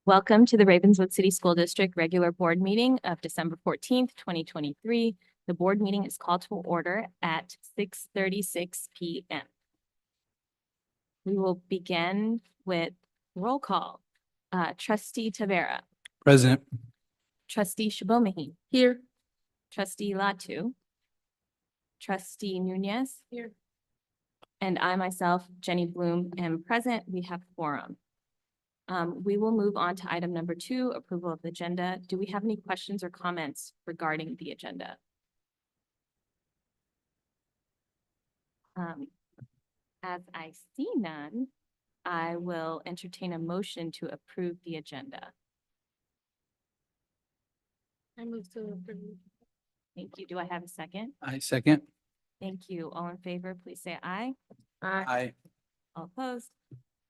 Welcome to the Ravenswood City School District Regular Board Meeting of December 14th, 2023. The board meeting is called to order at 6:36 p.m. We will begin with roll call. Trustee Tavera, Present. Trustee Shabomahi. Here. Trustee Latu. Trustee Nunez. Here. And I myself, Jenny Bloom, am present. We have quorum. We will move on to item number 2, approval of the agenda. Do we have any questions or comments regarding the agenda? As I see none, I will entertain a motion to approve the agenda. I move to approve. Thank you. Do I have a second? I second. Thank you. All in favor, please say aye. Aye. All opposed?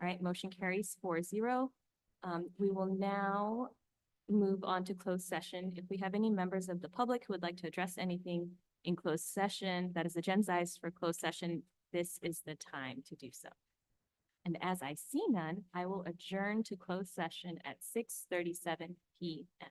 All right, motion carries 4-0. We will now move on to closed session. If we have any members of the public who would like to address anything in closed session that is agendized for closed session, this is the time to do so. And as I see none, I will adjourn to closed session at 6:37 p.m.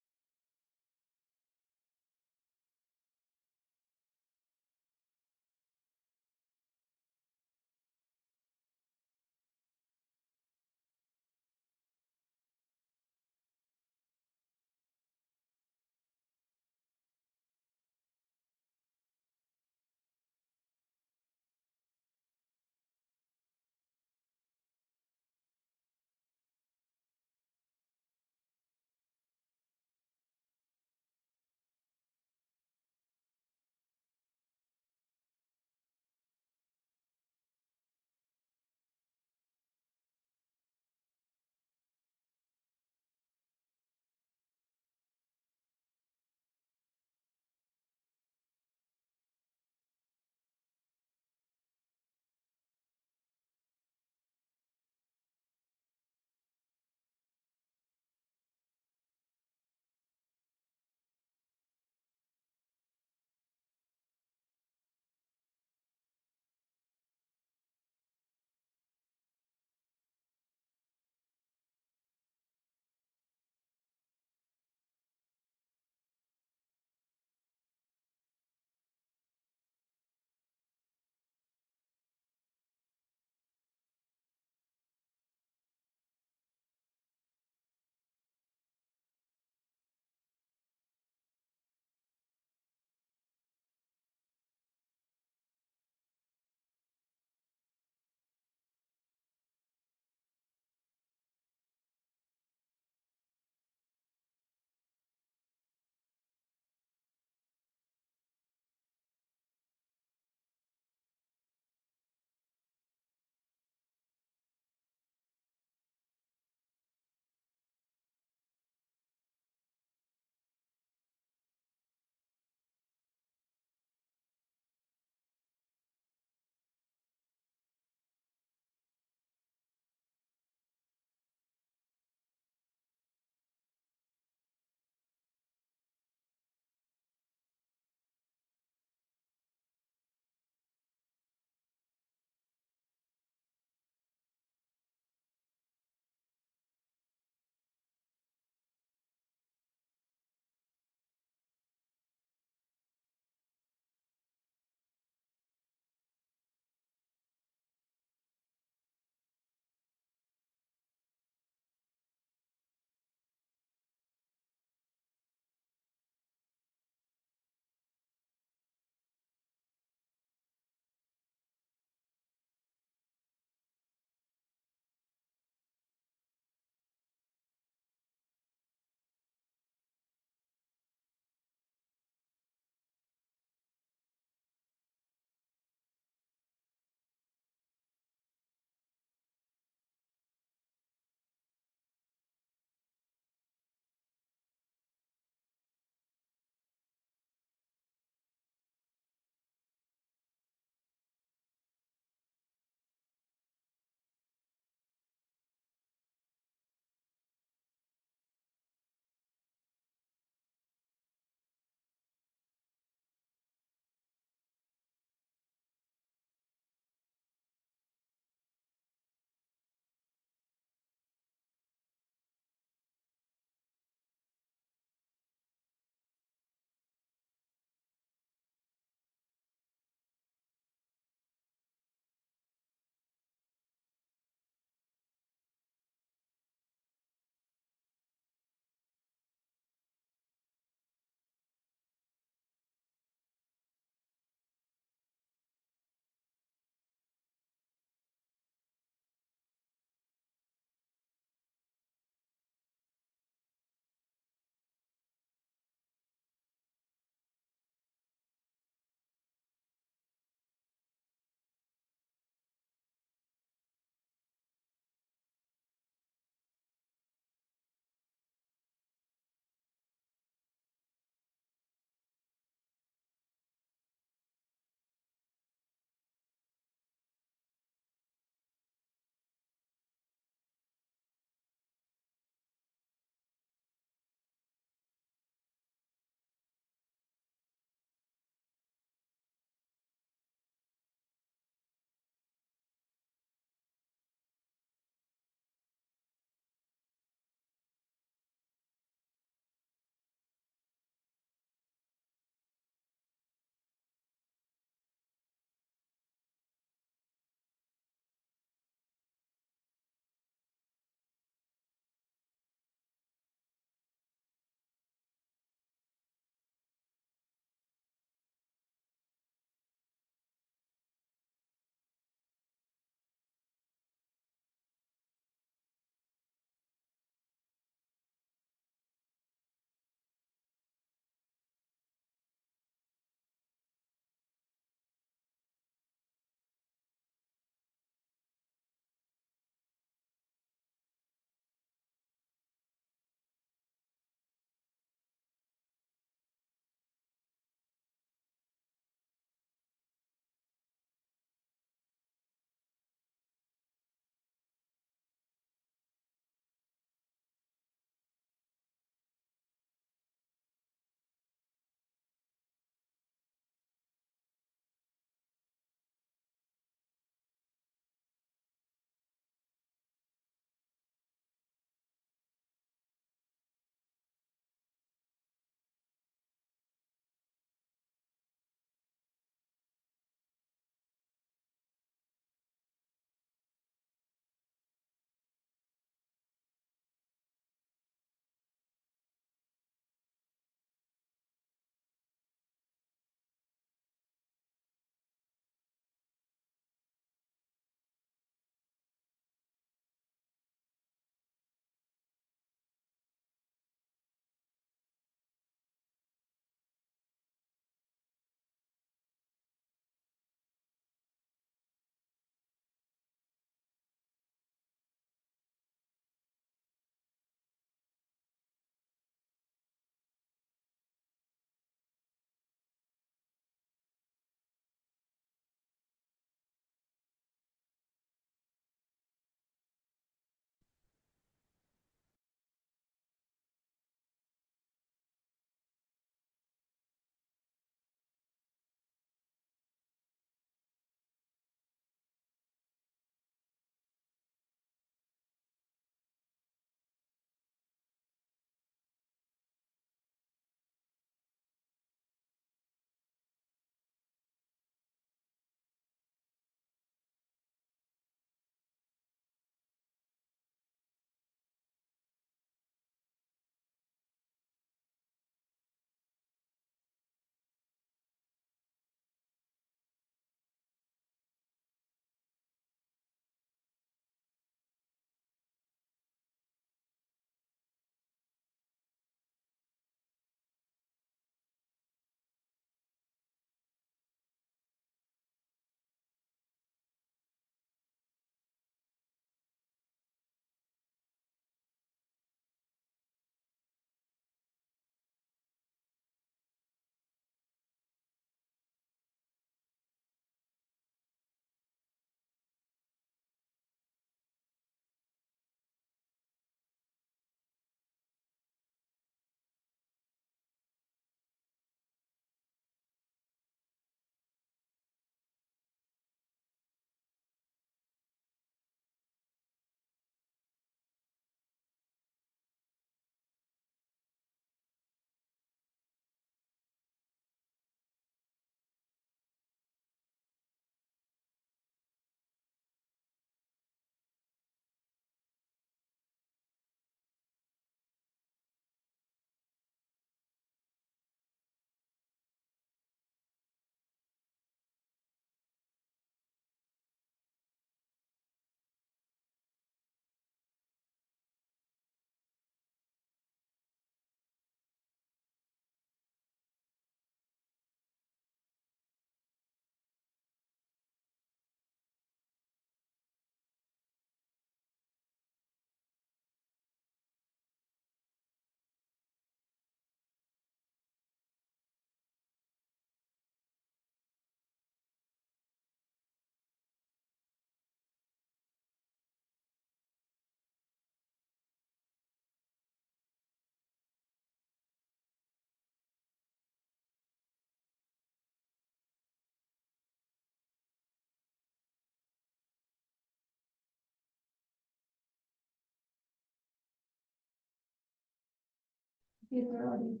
Gracias.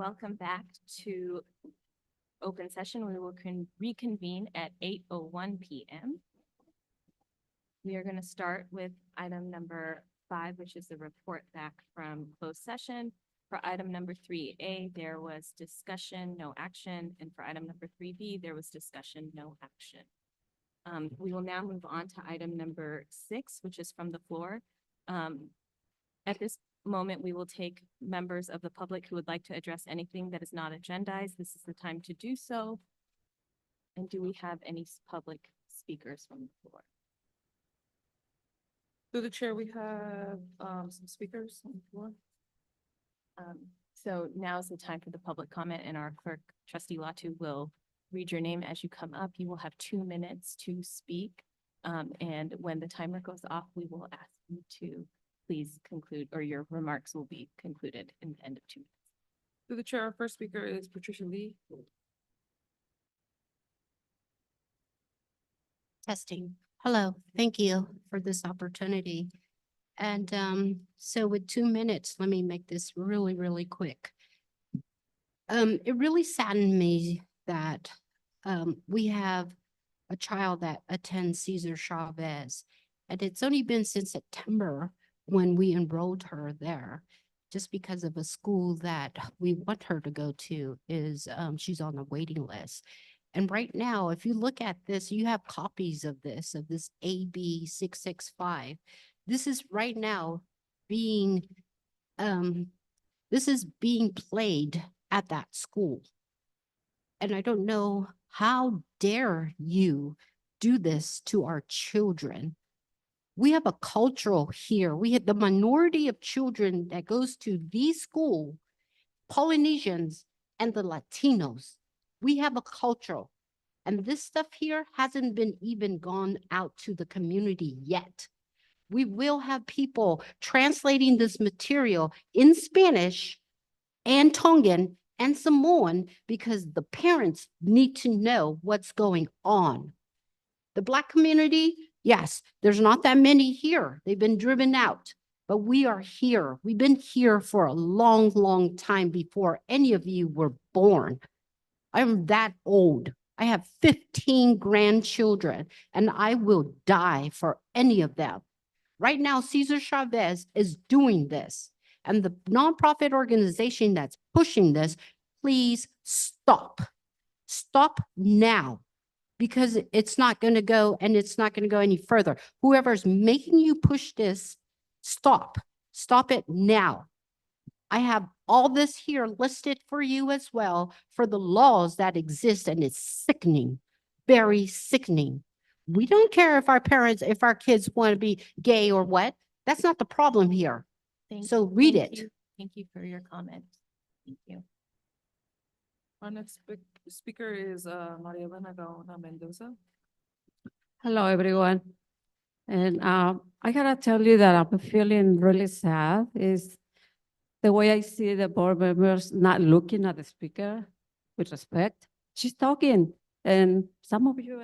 Welcome back to open session. We will reconvene at 8:01 p.m. We are going to start with item number 5, which is the report back from closed session. For item number 3A, there was discussion, no action. And for item number 3B, there was discussion, no action. We will now move on to item number 6, which is from the floor. At this moment, we will take members of the public who would like to address anything that is not agendized. This is the time to do so. And do we have any public speakers from the floor? Through the chair, we have some speakers on the floor. So now is the time for the public comment, and our clerk, trustee Latu, will read your name as you come up. You will have 2 minutes to speak. And when the timer goes off, we will ask you to please conclude, or your remarks will be concluded in the end of 2 minutes. Through the chair, our first speaker is Patricia Lee. Testing. Hello, thank you for this opportunity. And so with 2 minutes, let me make this really, really quick. It really saddened me that we have a child that attends Cesar Chavez, and it's only been since September when we enrolled her there, just because of a school that we want her to go to is she's on the waiting list. And right now, if you look at this, you have copies of this AB 665. This is right now being, this is being played at that school. And I don't know, how dare you do this to our children? We have a cultural here. We have the minority of children that goes to these school, Polynesians and the Latinos. We have a cultural, and this stuff here hasn't been even gone out to the community yet. We will have people translating this material in Spanish and Tongan and Samoan because the parents need to know what's going on. The Black community, yes, there's not that many here. They've been driven out, but we are here. We've been here for a long, long time before any of you were born. I'm that old. I have 15 grandchildren, and I will die for any of them. Right now, Cesar Chavez is doing this, and the nonprofit organization that's pushing this, please stop. Stop now, because it's not going to go, and it's not going to go any further. Whoever's making you push this, stop. Stop it now. I have all this here listed for you as well for the laws that exist, and it's sickening, very sickening. We don't care if our parents, if our kids want to be gay or what. That's not the problem here. So read it. Thank you for your comment. Thank you. Our next speaker is Maria Elena Gaona Mendoza. Hello, everyone. And I gotta tell you that I'm feeling really sad is the way I see the board members not looking at the speaker with respect. She's talking, and some of you,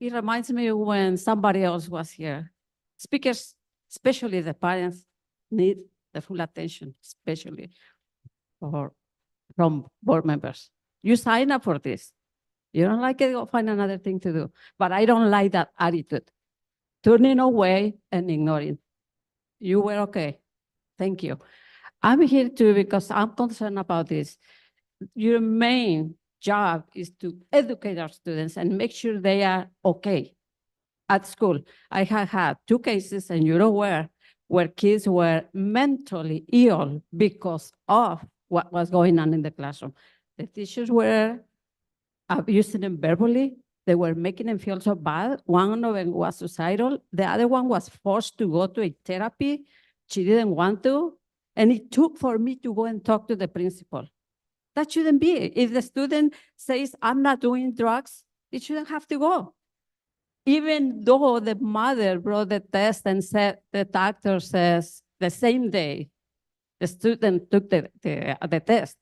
it reminds me when somebody else was here. Speakers, especially the parents, need the full attention, especially from board members. You sign up for this. You don't like it, go find another thing to do. But I don't like that attitude. Turning away and ignoring. You were okay. Thank you. I'm here too because I'm concerned about this. Your main job is to educate our students and make sure they are okay at school. I have had 2 cases, and you're aware, where kids were mentally ill because of what was going on in the classroom. The teachers were abusing them verbally. They were making them feel so bad. One of them was suicidal. The other one was forced to go to a therapy. She didn't want to. And it took for me to go and talk to the principal. That shouldn't be. If the student says, I'm not doing drugs, it shouldn't have to go. Even though the mother brought the test and said, the doctor says the same day, the student took the test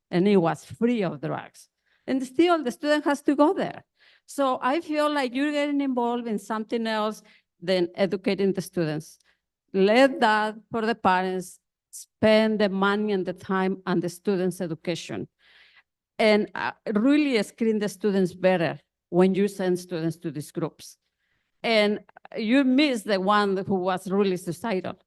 and he was free of drugs. And still the student has to go there. So I feel like you're getting involved in something else than educating the students. Let that for the parents. spend the money and the time on the students' education. And really screen the students better when you send students to these groups. And you miss the one who was really suicidal,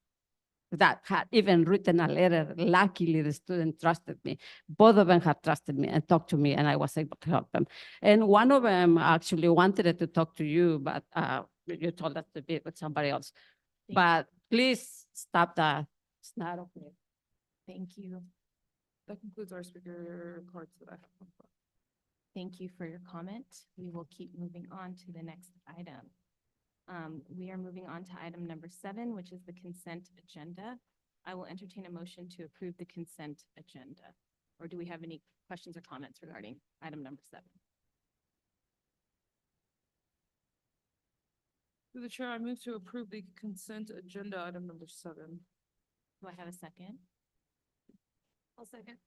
that had even written a letter. Luckily, the student trusted me. Both of them had trusted me and talked to me, and I was able to help them. And one of them actually wanted to talk to you, but you told us to be with somebody else. But please stop that. It's not okay. Thank you. That concludes our speaker cards that I have. Thank you for your comment. We will keep moving on to the next item. We are moving on to item number 7, which is the consent agenda. I will entertain a motion to approve the consent agenda. Or do we have any questions or comments regarding item number 7? Through the chair, I move to approve the consent agenda item number 7. Do I have a second? I'll second.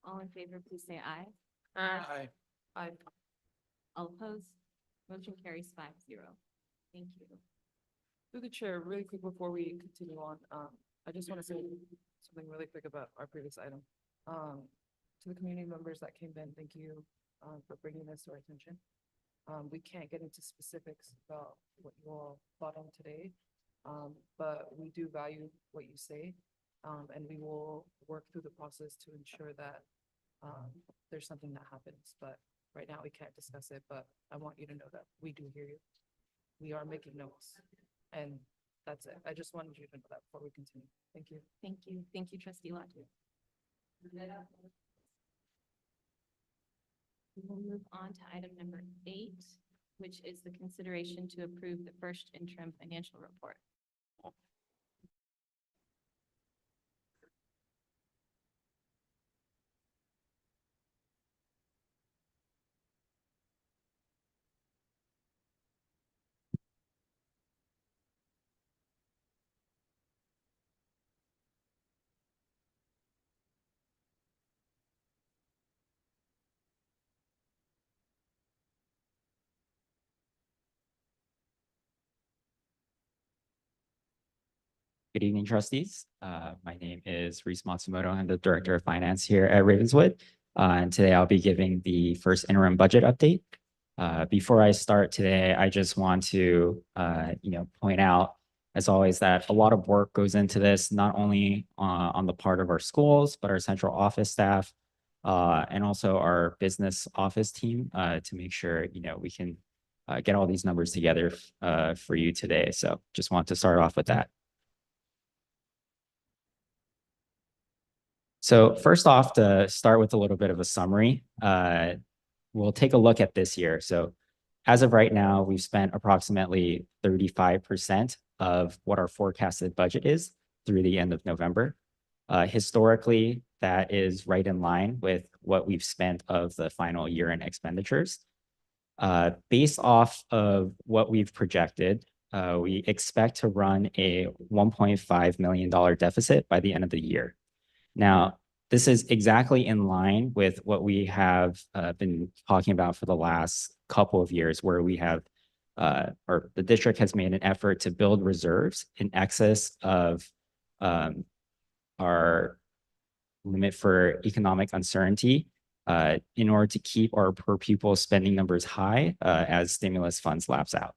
All in favor, please say aye. Aye. Aye. All opposed? Motion carries 5-0. Thank you. Through the chair, really quick before we continue on, I just want to say something really quick about our previous item. To the community members that came in, thank you for bringing this to our attention. We can't get into specifics about what you all thought on today, but we do value what you say, and we will work through the process to ensure that there's something that happens. But right now, we can't discuss it, but I want you to know that we do hear you. We are making notes, and that's it. I just wanted you to know that before we continue. Thank you. Thank you. Thank you, trustee Latu. We will move on to item number 8, which is the consideration to approve the first interim financial report. Good evening, trustees. My name is Reese Matsumoto. I'm the Director of Finance here at Ravenswood. And today I'll be giving the first interim budget update. Before I start today, I just want to, point out, as always, that a lot of work goes into this, not only on the part of our schools, but our central office staff, and also our business office team to make sure, we can get all these numbers together for you today. So just want to start off with that. So first off, to start with a little bit of a summary, we'll take a look at this year. So as of right now, we've spent approximately 35% of what our forecasted budget is through the end of November. Historically, that is right in line with what we've spent of the final year-end expenditures. Based off of what we've projected, we expect to run a $1.5 million deficit by the end of the year. Now, this is exactly in line with what we have been talking about for the last couple of years, where we have, or the district has made an effort to build reserves in excess of our limit for economic uncertainty in order to keep our per pupil spending numbers high as stimulus funds lapse out.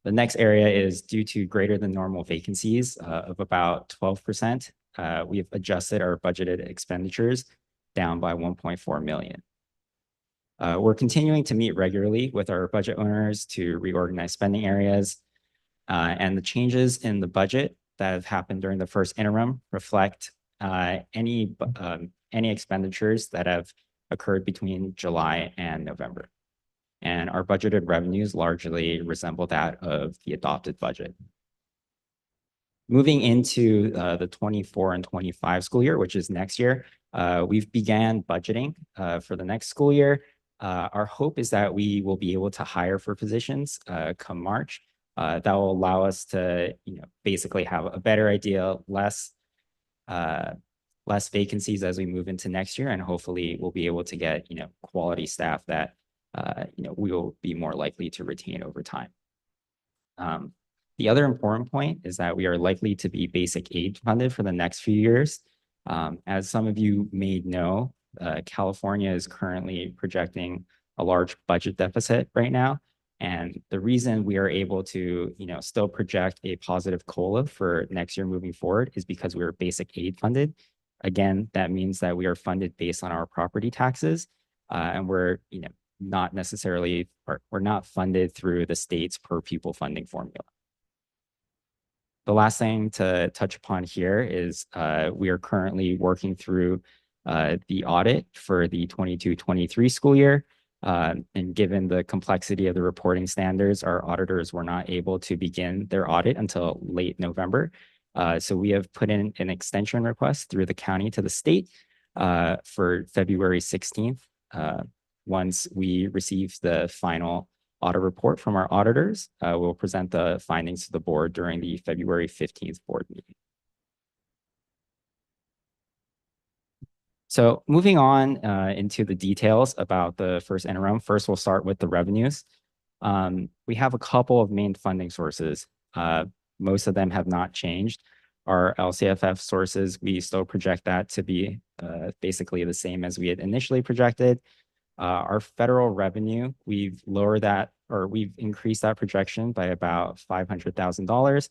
The next area is due to greater than normal vacancies of about 12%. We have adjusted our budgeted expenditures down by 1.4 million. We're continuing to meet regularly with our budget owners to reorganize spending areas, and the changes in the budget that have happened during the first interim reflect any expenditures that have occurred between July and November. And our budgeted revenues largely resemble that of the adopted budget. Moving into the 24 and 25 school year, which is next year, we've began budgeting for the next school year. Our hope is that we will be able to hire for positions come March. That will allow us to, basically have a better idea, less vacancies as we move into next year, and hopefully we'll be able to get, quality staff that we will be more likely to retain over time. The other important point is that we are likely to be basic aid funded for the next few years. As some of you may know, California is currently projecting a large budget deficit right now. And the reason we are able to, still project a positive COLA for next year moving forward is because we are basic aid funded. Again, that means that we are funded based on our property taxes, and we're, not necessarily, or we're not funded through the state's per pupil funding formula. The last thing to touch upon here is we are currently working through the audit for the 22-23 school year. And given the complexity of the reporting standards, our auditors were not able to begin their audit until late November. So we have put in an extension request through the county to the state for February 16th. Once we receive the final audit report from our auditors, we'll present the findings to the board during the February 15th board meeting. So moving on into the details about the first interim. First, we'll start with the revenues. We have a couple of main funding sources. Most of them have not changed. Our LCFF sources, we still project that to be basically the same as we had initially projected. Our federal revenue, we've lowered that, or we've increased that projection by about $500,000,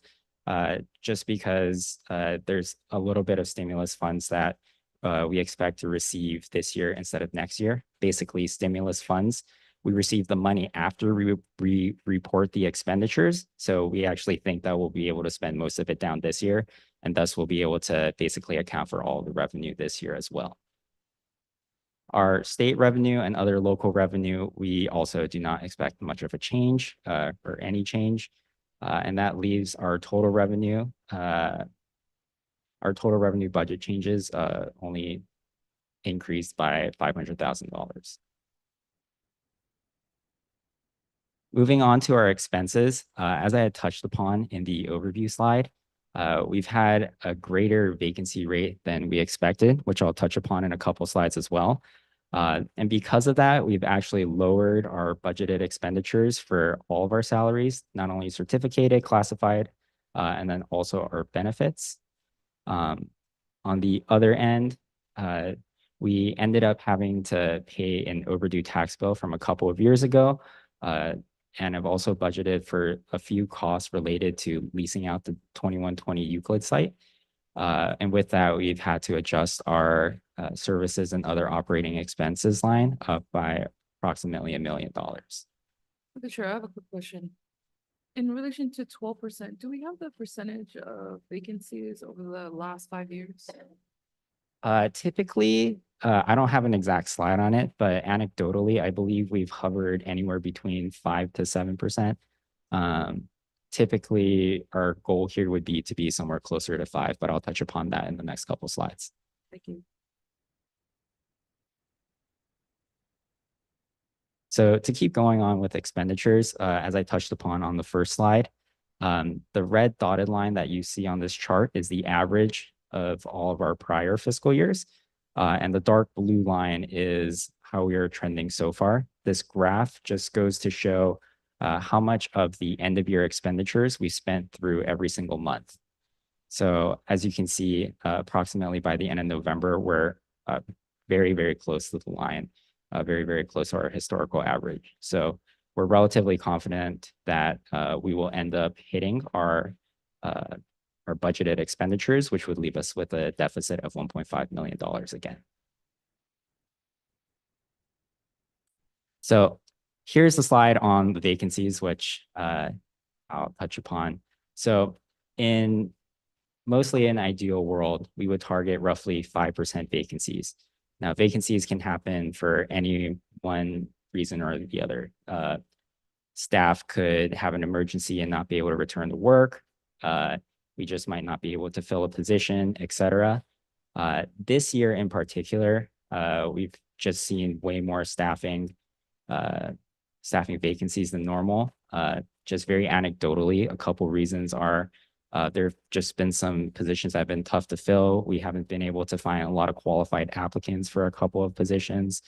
just because there's a little bit of stimulus funds that we expect to receive this year instead of next year. Basically, stimulus funds, we receive the money after we report the expenditures. So we actually think that we'll be able to spend most of it down this year, and thus we'll be able to basically account for all the revenue this year as well. Our state revenue and other local revenue, we also do not expect much of a change or any change. And that leaves our total revenue. Our total revenue budget changes only increased by $500,000. Moving on to our expenses, as I had touched upon in the overview slide, we've had a greater vacancy rate than we expected, which I'll touch upon in a couple slides as well. And because of that, we've actually lowered our budgeted expenditures for all of our salaries, not only certificated, classified, and then also our benefits. On the other end, we ended up having to pay an overdue tax bill from a couple of years ago, and have also budgeted for a few costs related to leasing out the 2120 Euclid site. And with that, we've had to adjust our services and other operating expenses line up by approximately $1 million. Okay, sure. I have a quick question. In relation to 12%, do we have the percentage of vacancies over the last 5 years? Typically, I don't have an exact slide on it, but anecdotally, I believe we've hovered anywhere between 5 to 7%. Typically, our goal here would be to be somewhere closer to 5, but I'll touch upon that in the next couple slides. Thank you. So to keep going on with expenditures, as I touched upon on the first slide, the red dotted line that you see on this chart is the average of all of our prior fiscal years. And the dark blue line is how we are trending so far. This graph just goes to show how much of the end of year expenditures we spent through every single month. So as you can see, approximately by the end of November, we're very, very close to the line, very, very close to our historical average. So we're relatively confident that we will end up hitting our budgeted expenditures, which would leave us with a deficit of $1.5 million again. So here's the slide on the vacancies, which I'll touch upon. So mostly in an ideal world, we would target roughly 5% vacancies. Now, vacancies can happen for any one reason or the other. Staff could have an emergency and not be able to return to work. We just might not be able to fill a position, et cetera. This year in particular, we've just seen way more staffing vacancies than normal. Just very anecdotally, a couple reasons are there have just been some positions that have been tough to fill. We haven't been able to find a lot of qualified applicants for a couple of positions.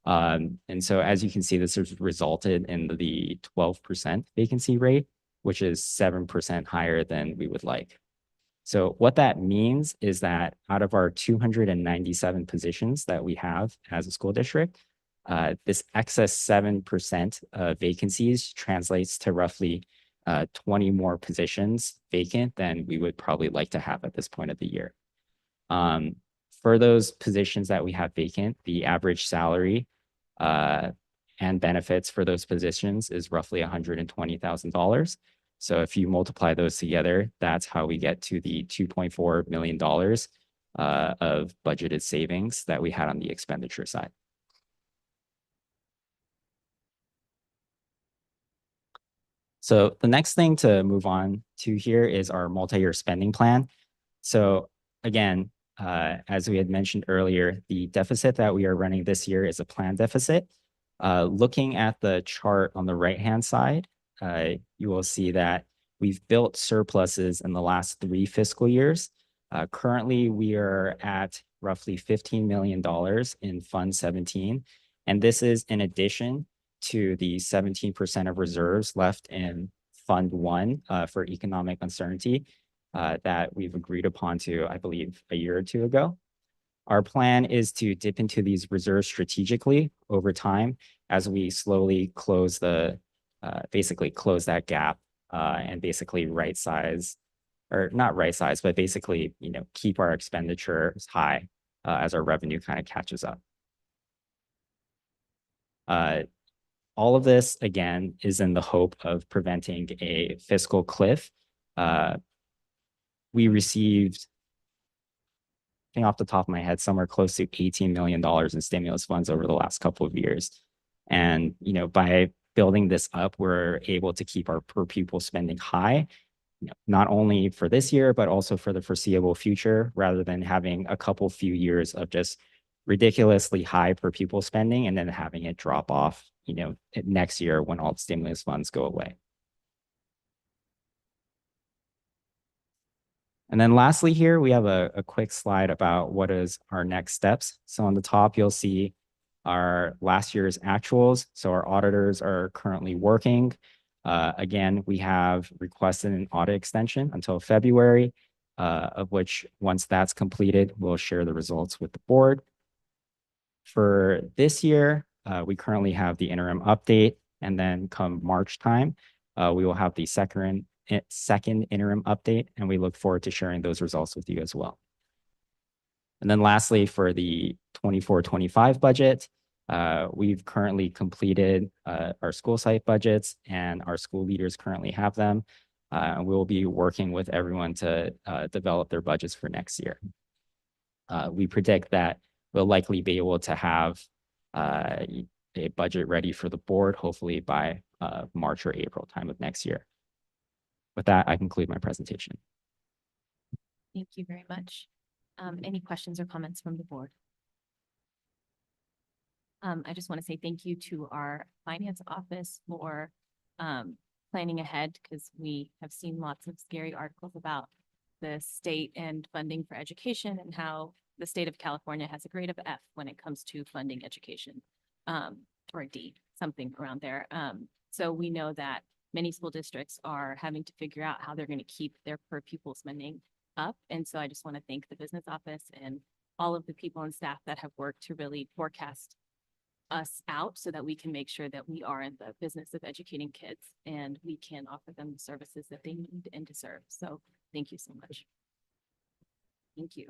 And so as you can see, this has resulted in the 12% vacancy rate, which is 7% higher than we would like. So what that means is that out of our 297 positions that we have as a school district, this excess 7% vacancies translates to roughly 20 more positions vacant than we would probably like to have at this point of the year. For those positions that we have vacant, the average salary and benefits for those positions is roughly $120,000. So if you multiply those together, that's how we get to the $2.4 million of budgeted savings that we had on the expenditure side. So the next thing to move on to here is our multi-year spending plan. So again, as we had mentioned earlier, the deficit that we are running this year is a planned deficit. Looking at the chart on the right-hand side, you will see that we've built surpluses in the last 3 fiscal years. Currently, we are at roughly $15 million in Fund 17, and this is in addition to the 17% of reserves left in Fund 1 for economic uncertainty that we've agreed upon to, I believe, a year or two ago. Our plan is to dip into these reserves strategically over time as we slowly close the, basically close that gap and basically right size, or not right size, but basically, you know, keep our expenditures high as our revenue kind of catches up. All of this, again, is in the hope of preventing a fiscal cliff. We received, I think off the top of my head, somewhere close to $18 million in stimulus funds over the last couple of years. And, you know, by building this up, we're able to keep our per pupil spending high, you know, not only for this year, but also for the foreseeable future, rather than having a couple few years of just ridiculously high per pupil spending and then having it drop off, you know, next year when all the stimulus funds go away. And then lastly here, we have a quick slide about what is our next steps. So on the top, you'll see our last year's actuals. So our auditors are currently working. Again, we have requested an audit extension until February, of which once that's completed, we'll share the results with the board. For this year, we currently have the interim update, and then come March time, we will have the second interim update, and we look forward to sharing those results with you as well. And then lastly, for the 24-25 budget, we've currently completed our school site budgets, and our school leaders currently have them. We'll be working with everyone to develop their budgets for next year. We predict that we'll likely be able to have a budget ready for the board, hopefully by March or April time of next year. With that, I conclude my presentation. Thank you very much. Any questions or comments from the board? I just want to say thank you to our finance office for planning ahead, because we have seen lots of scary articles about the state and funding for education and how the state of California has a grade of F when it comes to funding education, or a D, something around there. So we know that many school districts are having to figure out how they're going to keep their per pupil spending up. And so I just want to thank the business office and all of the people and staff that have worked to really forecast us out so that we can make sure that we are in the business of educating kids and we can offer them the services that they need and deserve. So thank you so much. Thank you.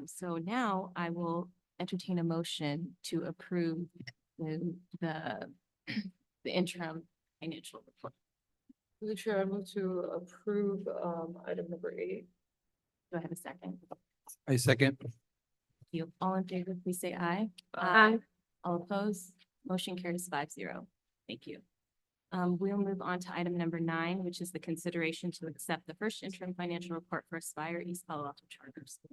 So now I will entertain a motion to approve the interim financial report. Through the chair, I move to approve item number 8. Do I have a second? I second. Thank you. All in favor, please say aye. Aye. All opposed, motion carries 5-0. Thank you. We'll move on to item number 9, which is the consideration to accept the first interim financial report for Aspire East Palo Alto Charter School.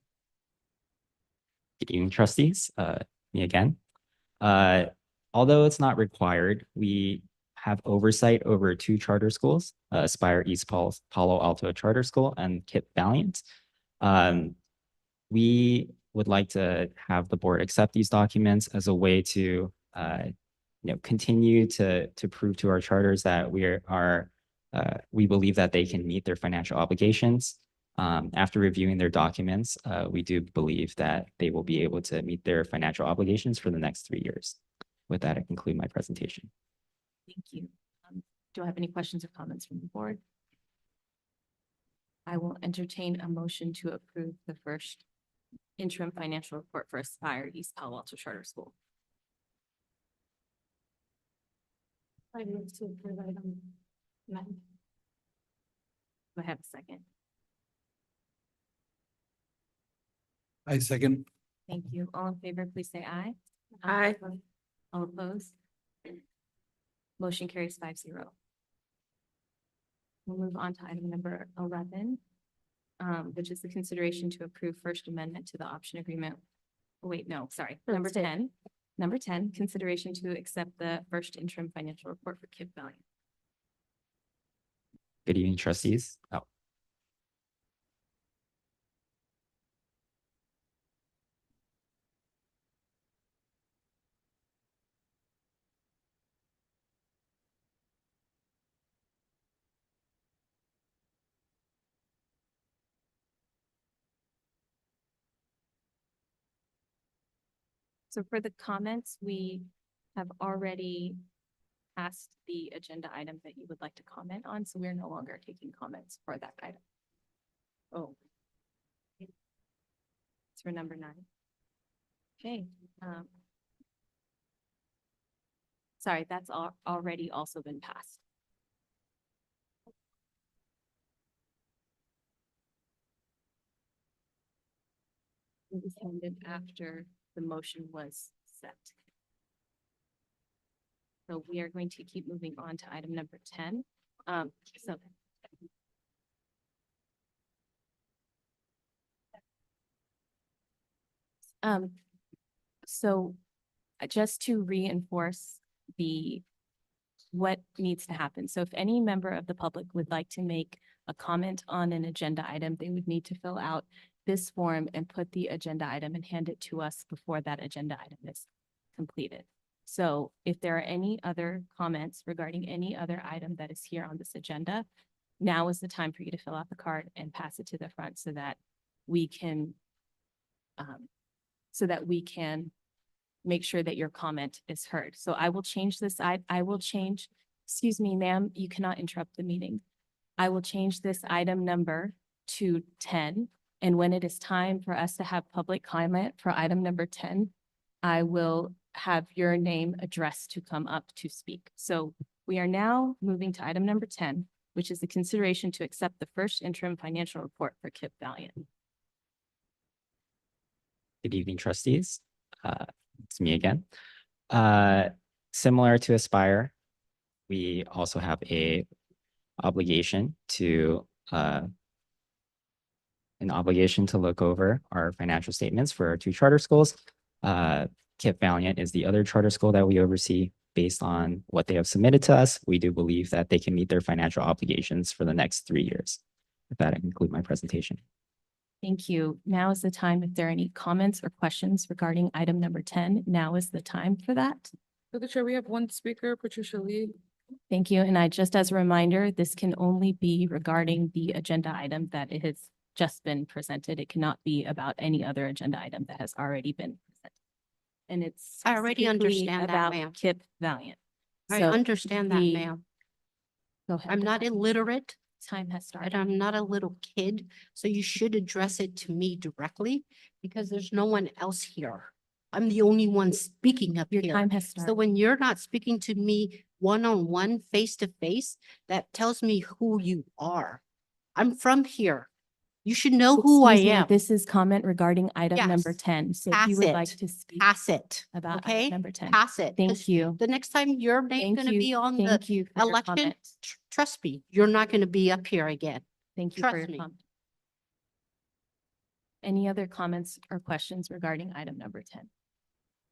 Good evening, trustees. Me again. Although it's not required, we have oversight over 2 charter schools, Aspire East Palo Alto Charter School and KIPP Valiant. We would like to have the board accept these documents as a way to continue to prove to our charters that we are We believe that they can meet their financial obligations. After reviewing their documents, we do believe that they will be able to meet their financial obligations for the next 3 years. With that, I conclude my presentation. Thank you. Do I have any questions or comments from the board? I will entertain a motion to approve the first interim financial report for Aspire East Palo Alto Charter School. I move to approve item 9. Do I have a second? I second. Thank you. All in favor, please say aye. Aye. All opposed? Motion carries 5-0. We'll move on to item number 11, which is the consideration to approve First Amendment to the option agreement. Oh, wait, no, sorry, number 10. Number 10, consideration to accept the first interim financial report for KIP Valley. Good evening, trustees. Oh, So for the comments, we have already passed the agenda item that you would like to comment on, so we're no longer taking comments for that item. Oh. It's for number 9. Okay. Sorry, that's already also been passed. It was handed after the motion was set. So we are going to keep moving on to item number 10. So just to reinforce what needs to happen. So if any member of the public would like to make a comment on an agenda item, they would need to fill out this form and put the agenda item and hand it to us before that agenda item is completed. So if there are any other comments regarding any other item that is here on this agenda, now is the time for you to fill out the card and pass it to the front so that we can make sure that your comment is heard. So I will change this. I will change, excuse me, ma'am, you cannot interrupt the meeting. I will change this item number to 10. And when it is time for us to have public comment for item number 10, I will have your name addressed to come up to speak. So we are now moving to item number 10, which is the consideration to accept the first interim financial report for KIP Valiant. good evening, trustees. It's me again. Similar to Aspire, we also have a obligation to look over our financial statements for our 2 charter schools. KIP Valiant is the other charter school that we oversee. Based on what they have submitted to us, we do believe that they can meet their financial obligations for the next 3 years. With that, I conclude my presentation. Thank you. Now is the time. If there are any comments or questions regarding item number 10, now is the time for that. Through the chair, we have one speaker, Patricia Lee. Thank you. And just as a reminder, this can only be regarding the agenda item that it has just been presented. It cannot be about any other agenda item that has already been presented. And it's I already specifically understand that, about ma'am. KIP Valiant. I So understand that, we- ma'am. Go ahead. I'm not illiterate Time has and started. I'm not a little kid, so you should address it to me directly because there's no one else here. I'm the only one speaking up Your here. time has So started. when you're not speaking to me one-on-one, face-to-face, that tells me who you are. I'm from here. You should know who I Excuse me, am. This is comment regarding item number Yes. 10. So if Pass you would like it. to speak Pass it, about okay? item number 10. Pass it. 'cause Thank you. The next time your name's Thank gonna you. be on the Thank you for your election, comment. trust me, you're not gonna be up here again. Thank you for Trust your me. comment. Any other comments or questions regarding item number 10?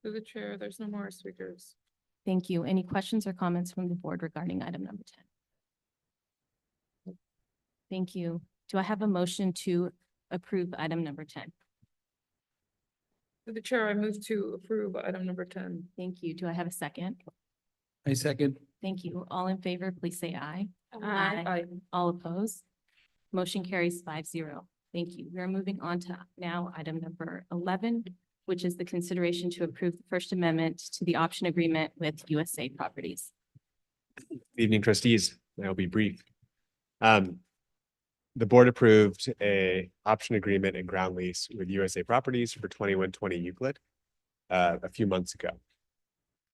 Through the chair, there's no more speakers. Thank you. Any questions or comments from the board regarding item number 10? Thank you. Do I have a motion to approve item number 10? Through the chair, I move to approve item number 10. Thank you. Do I have a second? I second. Thank you. All in favor, please say aye. Aye. All opposed? Motion carries 5-0. Thank you. We are moving on to now item number 11, which is the consideration to approve the First Amendment to the option agreement with USA Properties. Evening trustees, I'll be brief. The board approved a option agreement and ground lease with USA Properties for 2120 Euclid a few months ago.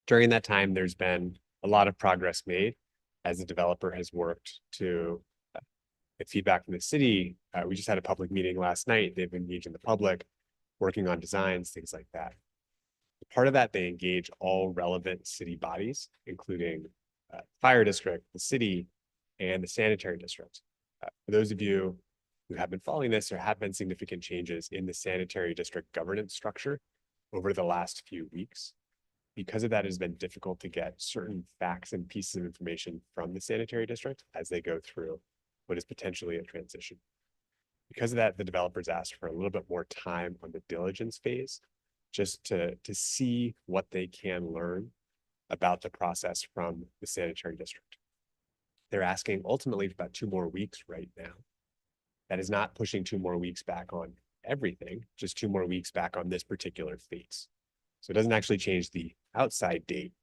During that time, there's been a lot of progress made as the developer has worked to get feedback from the city. We just had a public meeting last night. They've engaged in the public, working on designs, things like that. Part of that, they engage all relevant city bodies, including fire district, the city, and the sanitary district. For those of you who have been following this, there have been significant changes in the sanitary district governance structure over the last few weeks. Because of that, it has been difficult to get certain facts and pieces of information from the sanitary district as they go through what is potentially a transition. Because of that, the developers asked for a little bit more time on the diligence phase, just to see what they can learn about the process from the sanitary district. They're asking ultimately for about 2 more weeks right now. That is not pushing 2 more weeks back on everything, just 2 more weeks back on this particular phase. So it doesn't actually change the outside date.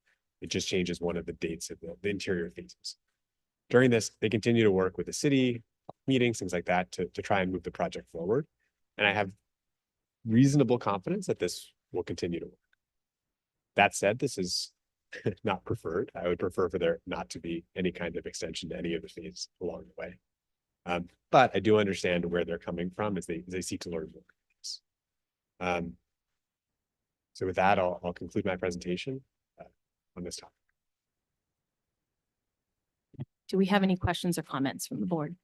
It just changes one of the dates of the interior phases. During this, they continue to work with the city, meetings, things like that, to try and move the project forward. And I have reasonable confidence that this will continue to work. That said, this is not preferred. I would prefer for there not to be any kind of extension to any of the phases along the way. But I do understand where they're coming from as they seek to learn more. So with that, I'll conclude my presentation on this topic. Do we have any questions or comments from the board?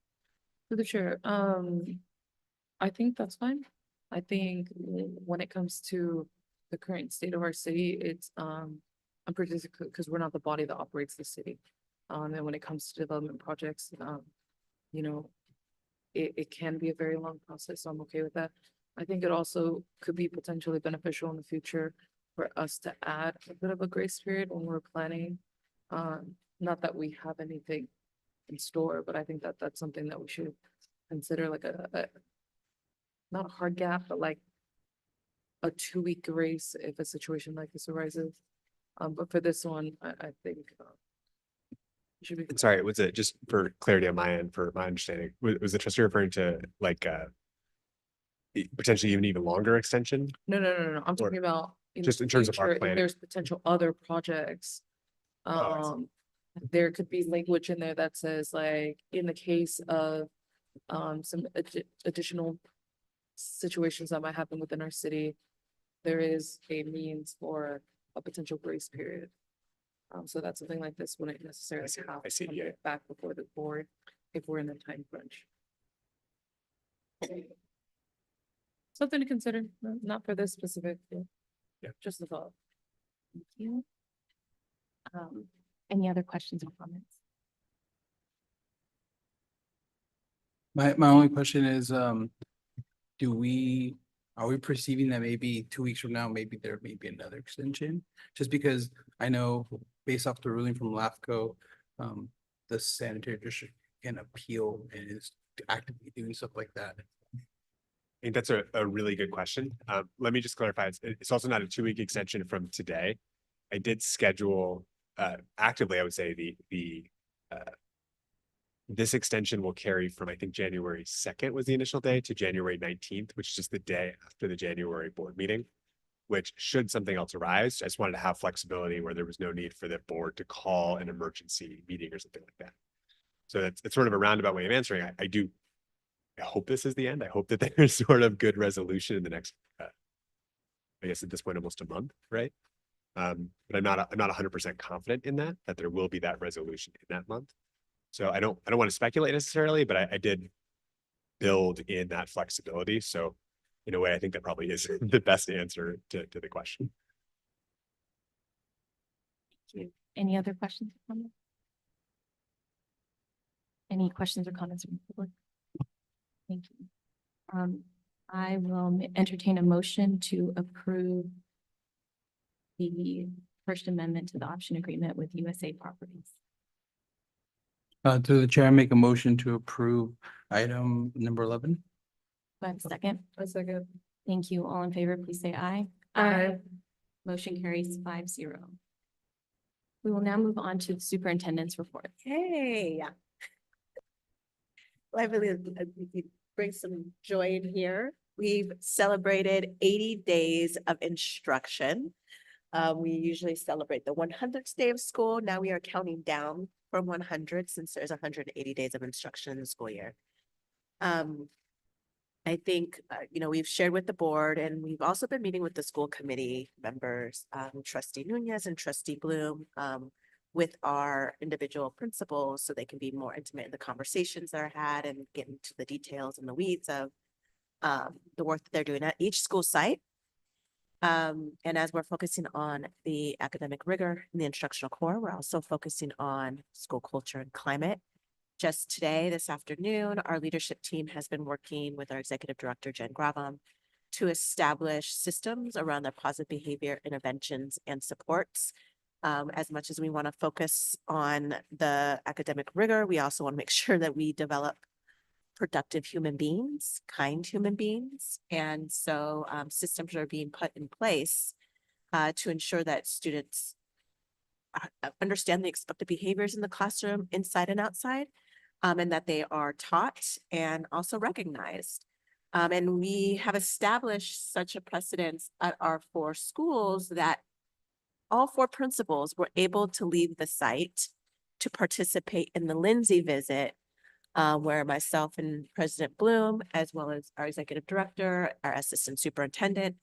Through the chair, I think that's fine. I think when it comes to the current state of our city, it's I'm pretty because we're not the body that operates the city. And when it comes to development projects, you know, it can be a very long process, so I'm okay with that. I think it also could be potentially beneficial in the future for us to add a bit of a grace period when we're planning. Not that we have anything in store, but I think that that's something that we should consider, like a not a hard gap, but like a 2-week grace if a situation like this arises. But for this one, I think it should be. Sorry, was it just for clarity on my end, for my understanding, was the trustee referring to like potentially even longer extension? No. I'm Or talking about just in terms of our future, if planning. there's potential other projects. I see. There could be language in there that says like, in the case of some additional situations that might happen within our city, there is a means for a potential grace period. So that's something like this wouldn't necessarily have I see, to come yeah. back before the board if we're in a time crunch. Something to consider, not for this specific, Yeah. just a thought. Thank you. Any other questions or comments? My only question is, are we perceiving that maybe 2 weeks from now, maybe there may be another extension? Just because I know based off the ruling from LAFCO, the sanitary district can appeal and is actively doing stuff like that. I think that's a really good question. Let me just clarify. It's also not a 2-week extension from today. I did schedule actively, I would say this extension will carry from, I think, January 2nd was the initial day to January 19th, which is just the day after the January board meeting, which should something else arise, I just wanted to have flexibility where there was no need for the board to call an emergency meeting or something like that. So it's sort of a roundabout way of answering. I hope this is the end. I hope that there's sort of good resolution in the next, I guess at this point, almost a month, right? But I'm not 100% confident in that there will be that resolution in that month. So I don't want to speculate necessarily, but I did build in that flexibility. So in a way, I think that probably is the best answer to the question. Thank you. Any other questions or comments? Any questions or comments from the public? Thank you. I will entertain a motion to approve the First Amendment to the option agreement with USA Properties. Through the chair, I make a motion to approve item number 11. Do I have a second? A second. Thank you. All in favor, please say aye. Aye. Motion carries 5-0. We will now move on to the superintendent's report. Hey. Well, I really bring some joy in here. We've celebrated 80 days of instruction. We usually celebrate the 100th day of school. Now we are counting down from 100 since there's 180 days of instruction in the school year. I think, we've shared with the board and we've also been meeting with the school committee members, trustee Nunez and trustee Bloom, with our individual principals so they can be more intimate in the conversations that are had and get into the details and the weeds of the work that they're doing at each school site. And as we're focusing on the academic rigor and the instructional core, we're also focusing on school culture and climate. Just today, this afternoon, our leadership team has been working with our executive director, Jen Gravam, to establish systems around their positive behavior interventions and supports. As much as we want to focus on the academic rigor, we also want to make sure that we develop productive human beings, kind human beings. And so systems are being put in place to ensure that students understand the expected behaviors in the classroom, inside and outside, and that they are taught and also recognized. And we have established such a precedence at our 4 schools that all 4 principals were able to leave the site to participate in the Lindsay visit, where myself and President Bloom, as well as our executive director, our assistant superintendent,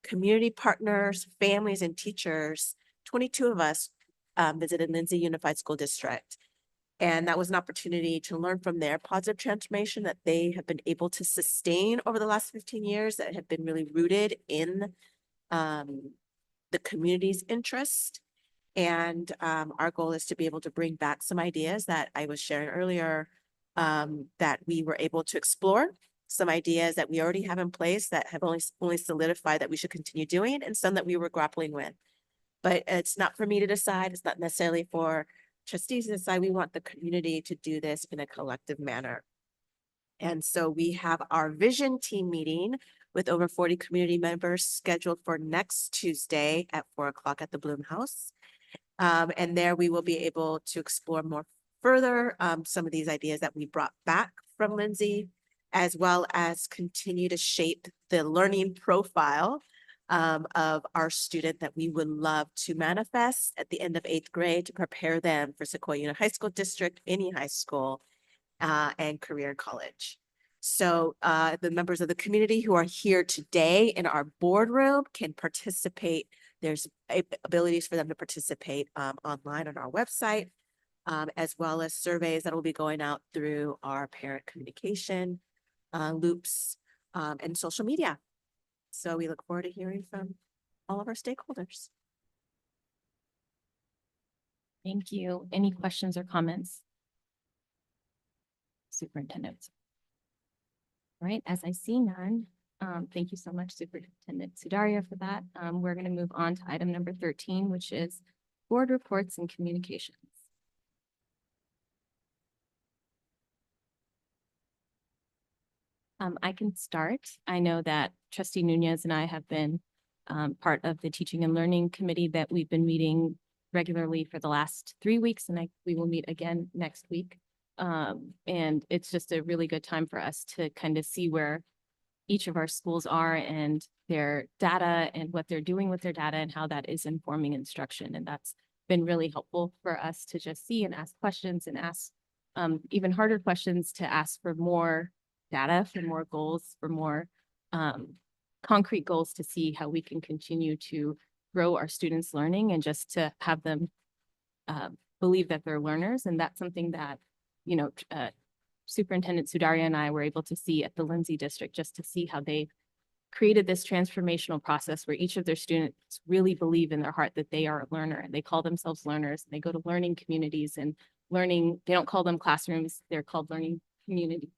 community partners, families, and teachers, 22 of us visited Lindsay Unified School District. And that was an opportunity to learn from their positive transformation that they have been able to sustain over the last 15 years that have been really rooted in the community's interest. And our goal is to be able to bring back some ideas that I was sharing earlier, that we were able to explore, some ideas that we already have in place that have only solidified that we should continue doing, and some that we were grappling with. But it's not for me to decide. It's not necessarily for trustees to decide. We want the community to do this in a collective manner. And so we have our vision team meeting with over 40 community members scheduled for next Tuesday at 4 o'clock at the Bloom House. And there we will be able to explore more further some of these ideas that we brought back from Lindsay, as well as continue to shape the learning profile of our student that we would love to manifest at the end of 8th grade to prepare them for Sequoia Union High School District, any high school, and career college. So the members of the community who are here today in our boardroom can participate. There's abilities for them to participate online on our website, as well as surveys that will be going out through our parent communication loops and social media. So we look forward to hearing from all of our stakeholders. Thank you. Any questions or comments? Superintendent. All right, as I see none, thank you so much, Superintendent Sudaria, for that. We're going to move on to item number 13, which is board reports and communications. I can start. I know that Trustee Nunez and I have been part of the Teaching and Learning Committee that we've been meeting regularly for the last 3 weeks, and we will meet again next week. And it's just a really good time for us to kind of see where each of our schools are and their data and what they're doing with their data and how that is informing instruction. And that's been really helpful for us to just see and ask questions and ask even harder questions, to ask for more data, for more goals, for more concrete goals, to see how we can continue to grow our students' learning and just to have them believe that they're learners. And that's something that, Superintendent Sudaria and I were able to see at the Lindsay District, just to see how they created this transformational process where each of their students really believe in their heart that they are a learner, and they call themselves learners. And they go to learning communities and learning, they don't call them classrooms, they're called learning community,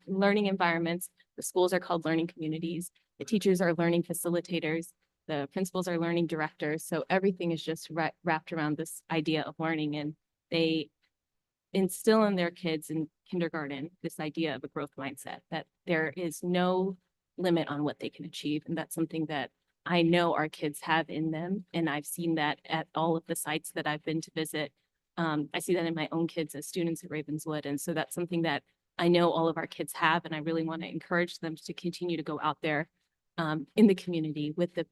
learning environments. The schools are called learning communities. The teachers are learning facilitators. The principals are learning directors. So everything is just wrapped around this idea of learning. And they instill in their kids in kindergarten this idea of a growth mindset, that there is no limit on what they can achieve. And that's something that I know our kids have in them. And I've seen that at all of the sites that I've been to visit. I see that in my own kids as students at Ravenswood. And so that's something that I know all of our kids have, and I really want to encourage them to continue to go out there in the community with the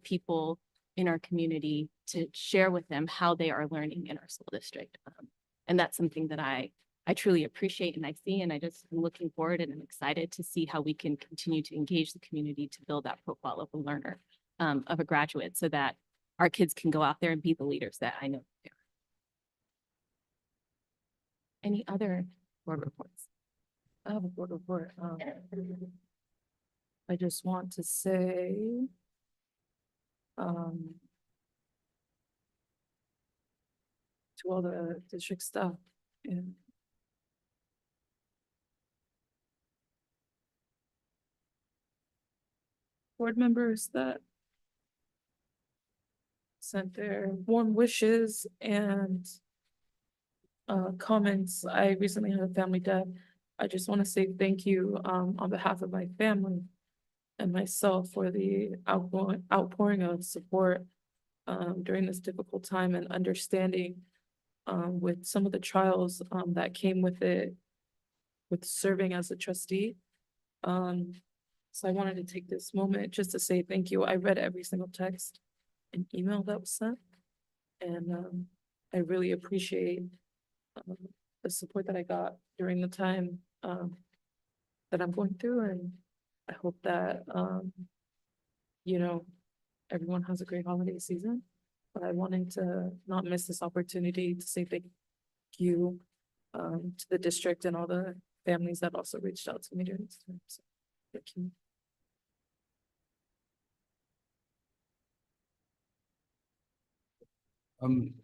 people in our community to share with them how they are learning in our school district. And that's something that I truly appreciate and I see, and I just am looking forward and I'm excited to see how we can continue to engage the community to build that profile of a learner, of a graduate, so that our kids can go out there and be the leaders that I know they are. Any other board reports? I have a board report. I just want to say, to all the district staff and board members that sent their warm wishes and comments. I recently had a family death. I just want to say thank you on behalf of my family and myself for the outpouring of support during this difficult time and understanding with some of the trials that came with it, with serving as a trustee. So I wanted to take this moment just to say thank you. I read every single text and email that was sent. And I really appreciate the support that I got during the time that I'm going through. And I hope that, you know, everyone has a great holiday season. But I wanted to not miss this opportunity to say thank you to the district and all the families that also reached out to me during this time. So, thank you.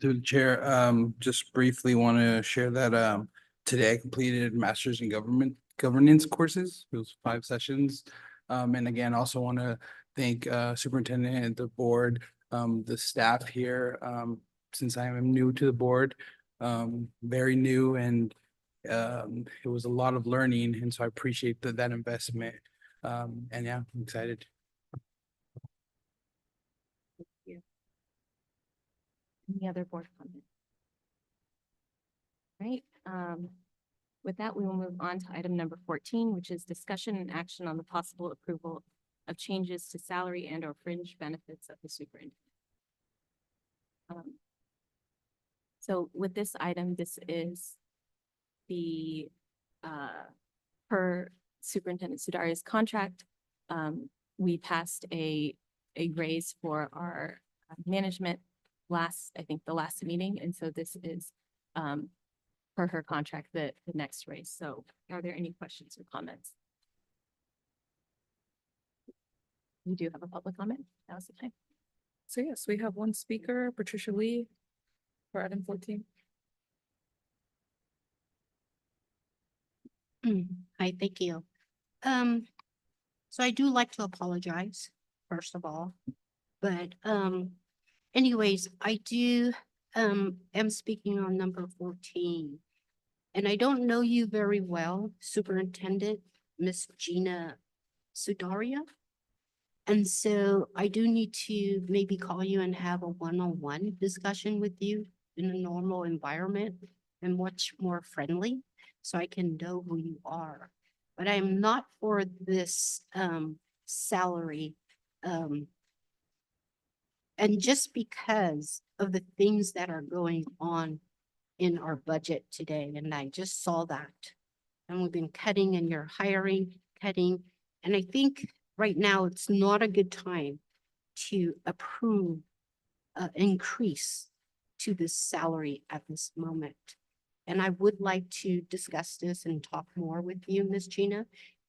Through the chair, just briefly want to share that, today I completed masters in governance courses. It was 5 sessions. And again, also want to thank, superintendent and the board, the staff here, since I am new to the board, very new, and, it was a lot of learning. And so I appreciate that investment. And yeah, I'm excited. Any other board comment? Right, with that, we will move on to item number 14, which is discussion and action on the possible approval of changes to salary and or fringe benefits of the superintendent. So with this item, this is the, per Superintendent Sudaria's contract, we passed a raise for our management I think the last meeting. And so this is, per her contract, the next raise. So are there any questions or comments? We do have a public comment. That was the time. So yes, we have one speaker, Patricia Lee, for item 14. Hi, thank you. So I do like to apologize, first of all, but, anyways, I do, am speaking on number 14. And I don't know you very well, Superintendent, Miss Gina Sudaria. And so I do need to maybe call you and have a one-on-one discussion with you in a normal environment and much more friendly, so I can know who you are. But I'm not for this salary. And just because of the things that are going on in our budget today, and I just saw that. And we've been cutting and you're hiring, cutting. And I think right now it's not a good time to approve increase to this salary at this moment. And I would like to discuss this and talk more with you, Ms. Gina,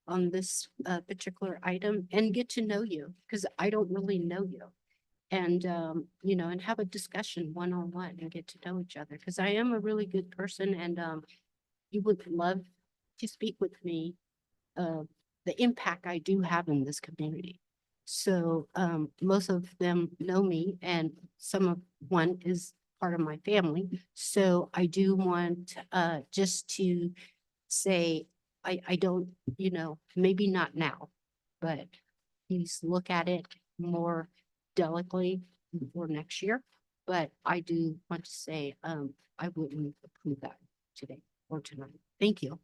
on this particular item and get to know you, because I don't really know you. And, you know, and have a discussion one-on-one and get to know each other, because I am a really good person and you would love to speak with me, the impact I do have in this community. So most of them know me, and one is part of my family. So I do want just to say, I don't, maybe not now, but please look at it more delicately for next year. But I do want to say, I wouldn't approve that today or tonight. Thank you.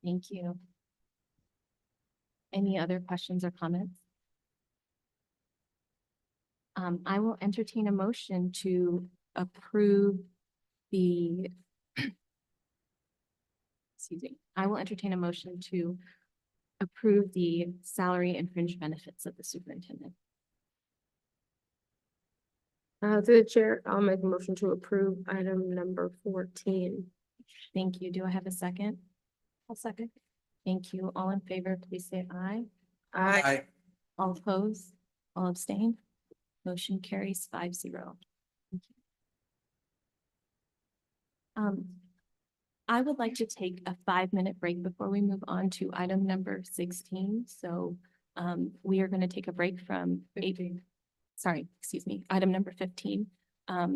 Thank you. Any other questions or comments? I will entertain a motion to approve the excuse me, I will entertain a motion to approve the salary and fringe benefits of the superintendent. Through the chair, I'll make a motion to approve item number 14. Thank you. Do I have a second? I'll second. Thank you. All in favor, please say aye. I, All opposed? All abstain? Motion carries 5-0. Thank you. I would like to take a 5-minute break before we move on to item number 16. So we are going to take a break from 15. item number 15.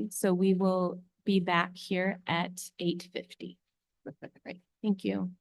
So we will be back here at 8:50. Great. Thank you.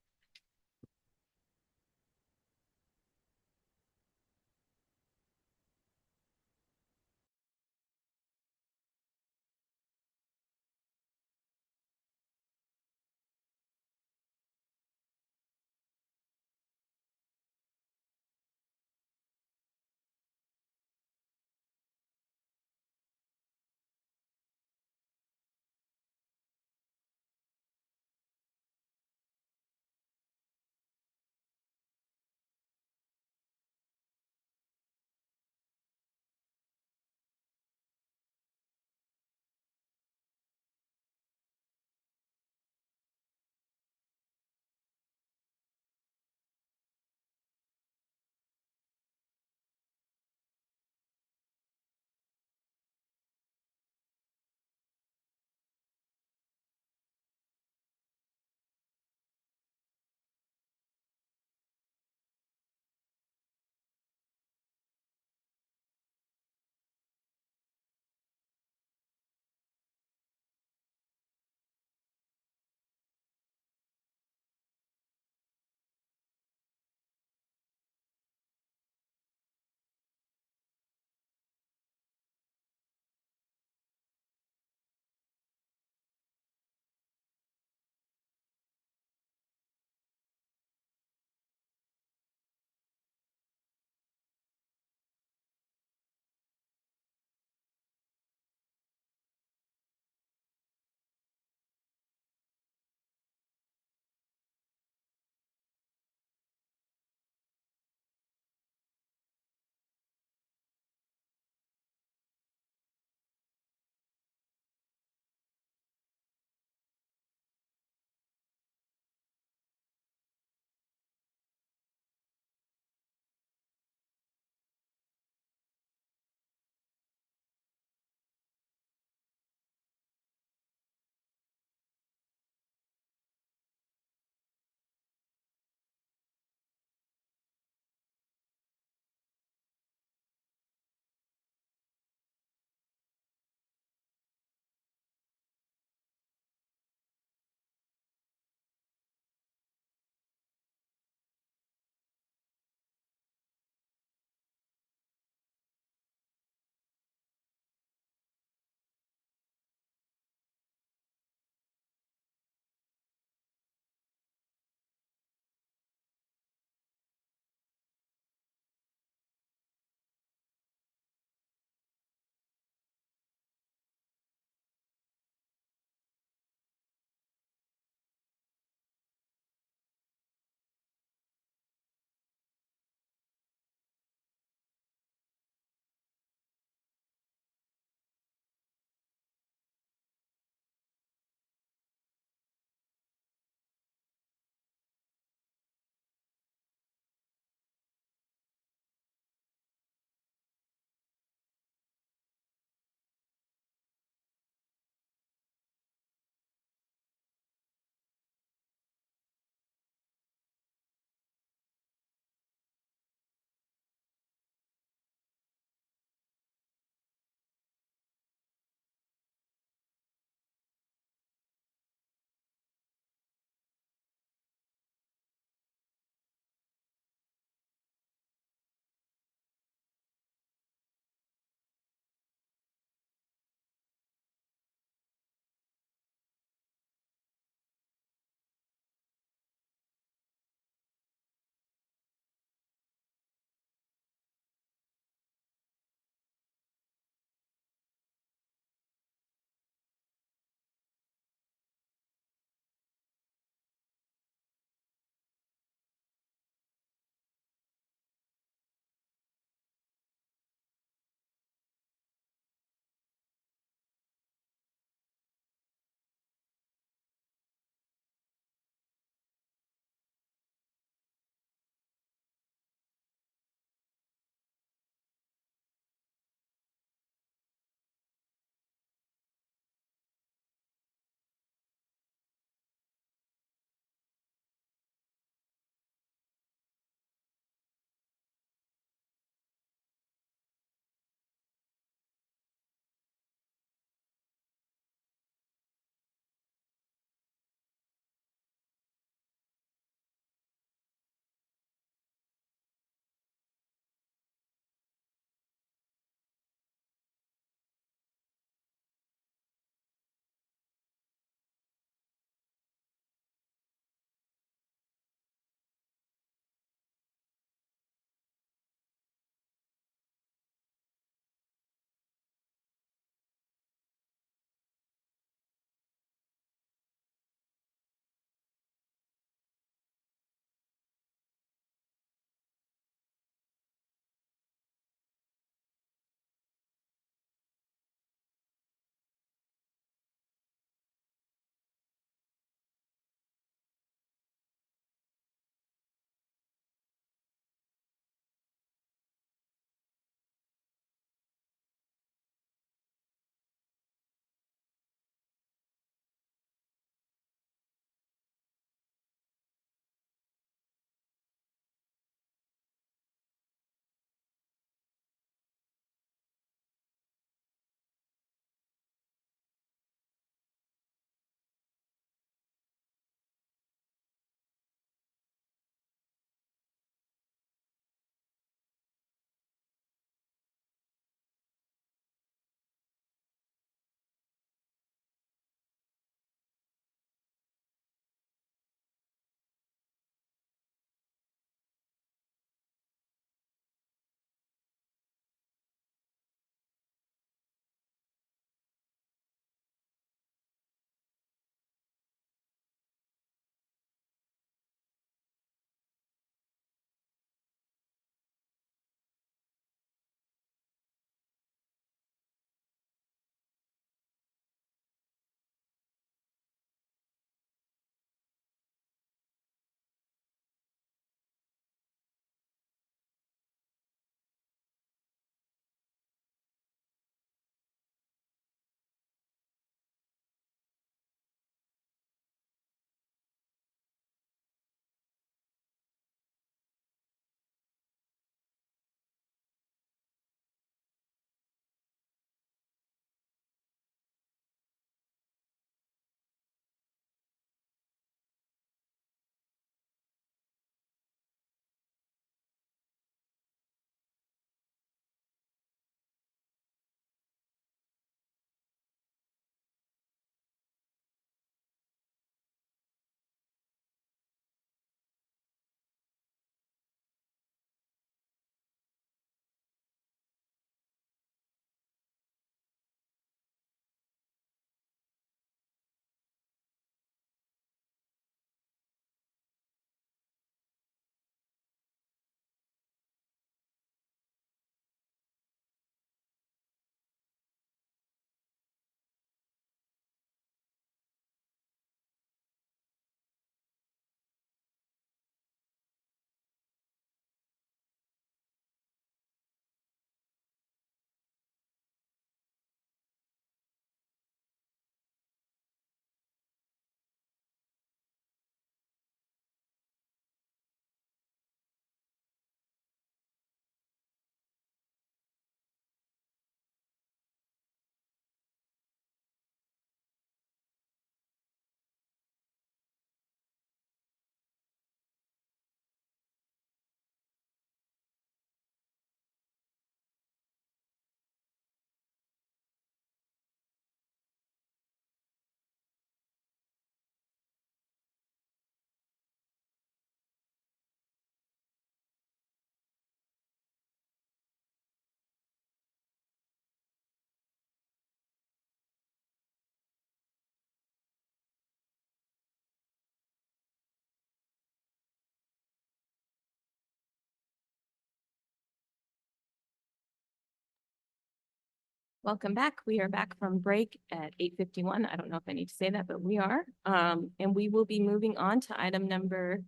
Welcome back. We are back from break at 8:51. I don't know if I need to say that, but we are. And we will be moving on to item number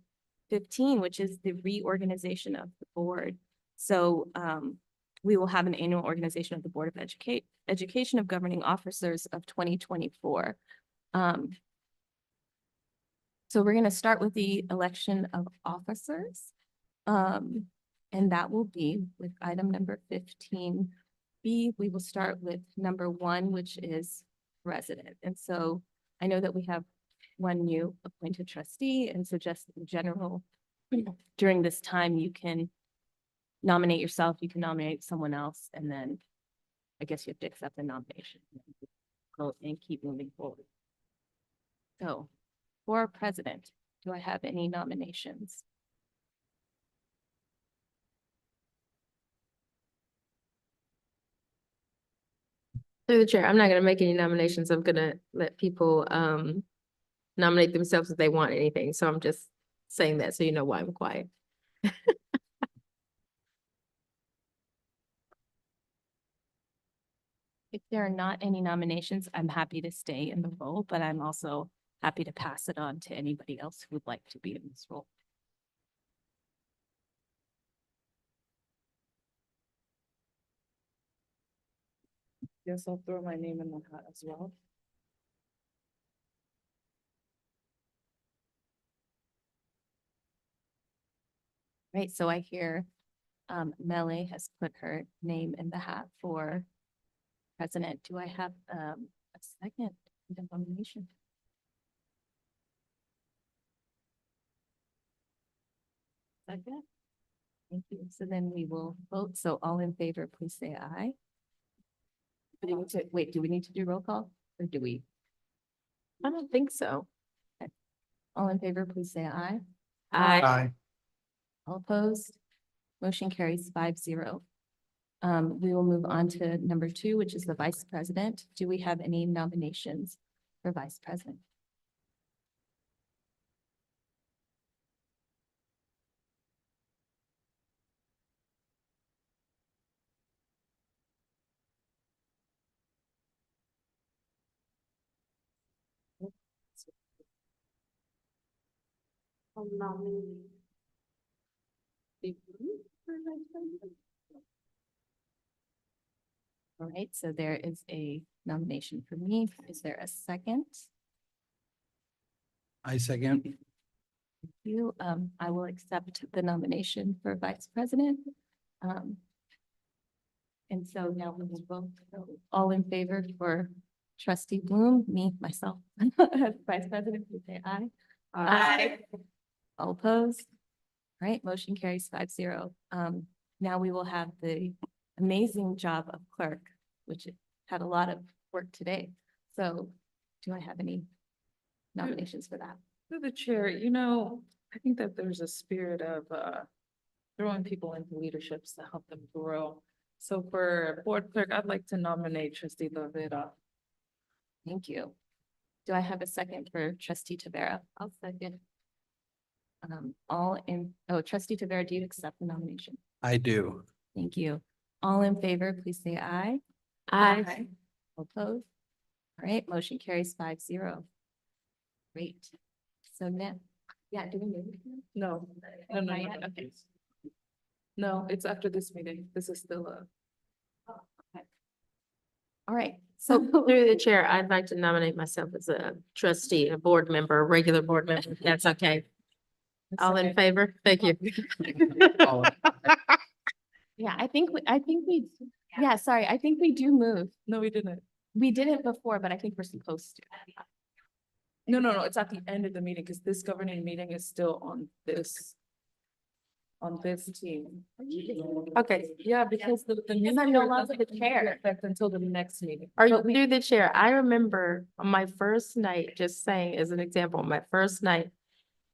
15, which is the reorganization of the board. So we will have an annual organization of the Board of Education of Governing Officers of 2024. So we're going to start with the election of officers. And that will be with item number 15B. We will start with number 1, which is resident. And so I know that we have one new appointed trustee, and so just in general, during this time, you can nominate yourself, you can nominate someone else, and then I guess you have to accept the nomination. Go and keep moving forward. So for president, do I have any nominations? Through the chair, I'm not gonna make any nominations. I'm gonna let people nominate themselves if they want anything. So I'm just saying that so you know why I'm quiet. If there are not any nominations, I'm happy to stay in the role, but I'm also happy to pass it on to anybody else who would like to be in this role. Yes, I'll throw my name in the hat as well. Right, so I hear Melly has put her name in the hat for president. Do I have a second nomination? Second. Thank you. So then we will vote. So all in favor, please say aye. Do we need to, wait, do we need to do roll call or do we? I don't think so. All in favor, please say aye. Aye. All opposed? Motion carries 5-0. We will move on to number 2, which is the vice president. Do we have any nominations for vice president? All right, so there is a nomination for me. Is there a second? I second. You, I will accept the nomination for vice president. And so now we will vote. All in favor for trustee Bloom, me, myself, as vice president, please say aye. Aye. All opposed? All right, motion carries 5-0. Now we will have the amazing job of clerk, which had a lot of work today. So do I have any nominations for that? Through the chair, I think that there's a spirit of throwing people into leaderships to help them grow. So for board clerk, I'd like to nominate trustee Lavera. Thank you. Do I have a second for trustee Tavera? I'll second. Trustee Tavera, do you accept the nomination? I do. Thank you. All in favor, please say aye. Aye. All opposed? All right, motion carries 5-0. Great. So now, do we move? No, Not yet? Okay. no, it's after this meeting. This is still a. All right, So so through the chair, I'd like to nominate myself as a trustee, a board member, a regular board member. if That's okay. All in favor? Thank you. yeah, I think we do move. No, we didn't. We didn't before, but I think we're supposed to. No, it's at the end of the meeting because this governing meeting is still on this team. Okay, Yeah, because the new I'm no year longer doesn't the chair. take effect until the next meeting. are you through the chair? I remember on my first night, just saying as an example, my first night